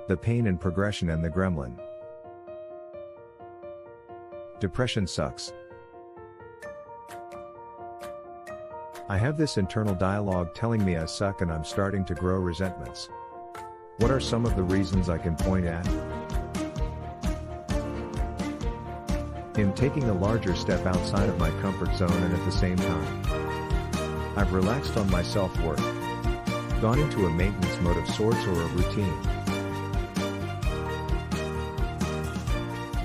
the pain and progression and the gremlin. Depression sucks. I have this internal dialogue telling me I suck and I'm starting to grow resentments. What are some of the reasons I can point at? I'm taking a larger step outside of my comfort zone and at the same time, I've relaxed on my self-worth, gone into a maintenance mode of sorts or a routine.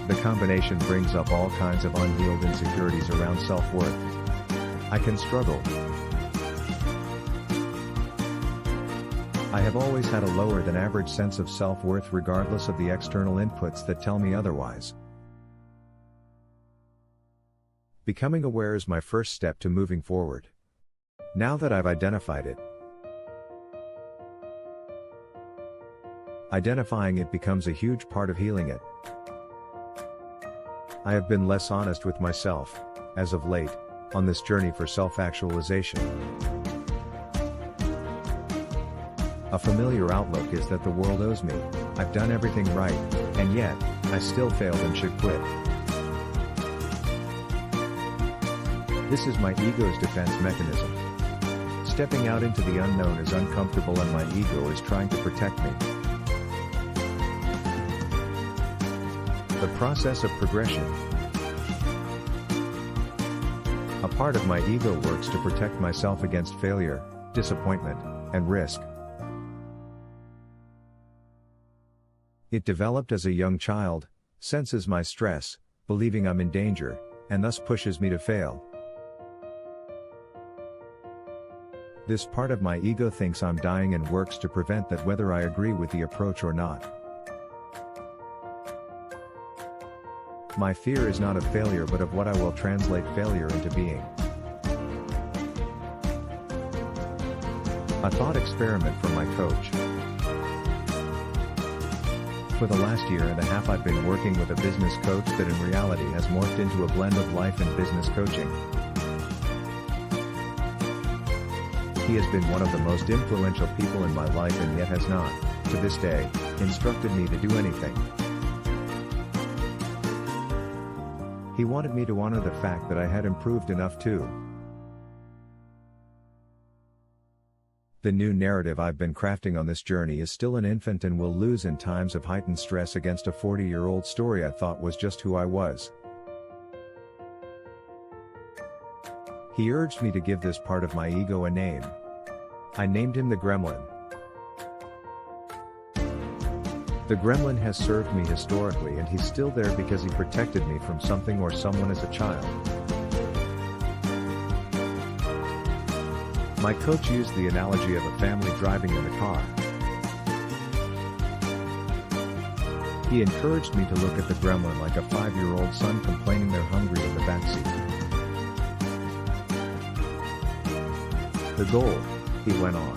The combination brings up all kinds of unhealed insecurities around self-worth. I can struggle. I have always had a lower than average sense of self-worth regardless of the external inputs that tell me otherwise. Becoming aware is my first step to moving forward. Now that I've identified it, identifying it becomes a huge part of healing it. I have been less honest with myself, as of late, on this journey for self-actualization. A familiar outlook is that the world owes me, I've done everything right, and yet, I still failed and should quit. This is my ego's defense mechanism. Stepping out into the unknown is uncomfortable and my ego is trying to protect me. The process of progression. A part of my ego works to protect myself against failure, disappointment, and risk. It developed as a young child, senses my stress, believing I'm in danger, and thus pushes me to fail. This part of my ego thinks I'm dying and works to prevent that whether I agree with the approach or not. My fear is not of failure but of what I will translate failure into being. A thought experiment from my coach. For the last year and a half I've been working with a business coach that in reality has morphed into a blend of life and business coaching. He has been one of the most influential people in my life and yet has not, to this day, instructed me to do anything. He wanted me to honor the fact that I had improved enough too. The new narrative I've been crafting on this journey is still an infant and will lose in times of heightened stress against a 40-year-old story I thought was just who I was. He urged me to give this part of my ego a name. I named him the Gremlin. The Gremlin has served me historically and he's still there because he protected me from something or someone as a child. My coach used the analogy of a family driving in a car. He encouraged me to look at the Gremlin like a 5-year-old son complaining they're hungry in the backseat. The goal, he went on,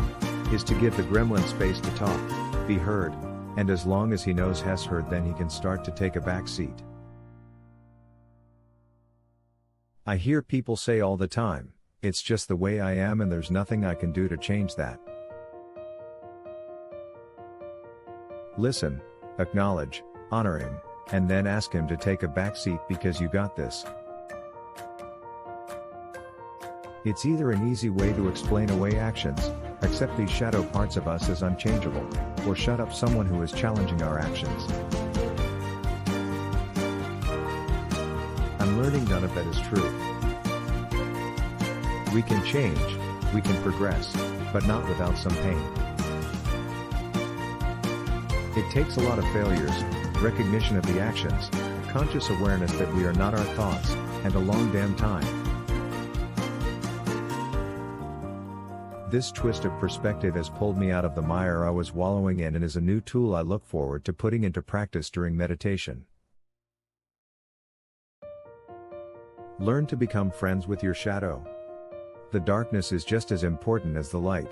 is to give the Gremlin space to talk, be heard, and as long as he knows he's heard then he can start to take a back seat. I hear people say all the time, it's just the way I am and there's nothing I can do to change that. Listen, acknowledge, honor him, and then ask him to take a back seat because you got this. It's either an easy way to explain away actions, accept these shadow parts of us as unchangeable, or shut up someone who is challenging our actions. I'm learning none of that is true. We can change, we can progress, but not without some pain. It takes a lot of failures, recognition of the actions, conscious awareness that we are not our thoughts, and a long damn time. This twist of perspective has pulled me out of the mire I was wallowing in and is a new tool I look forward to putting into practice during meditation. Learn to become friends with your shadow. The darkness is just as important as the light.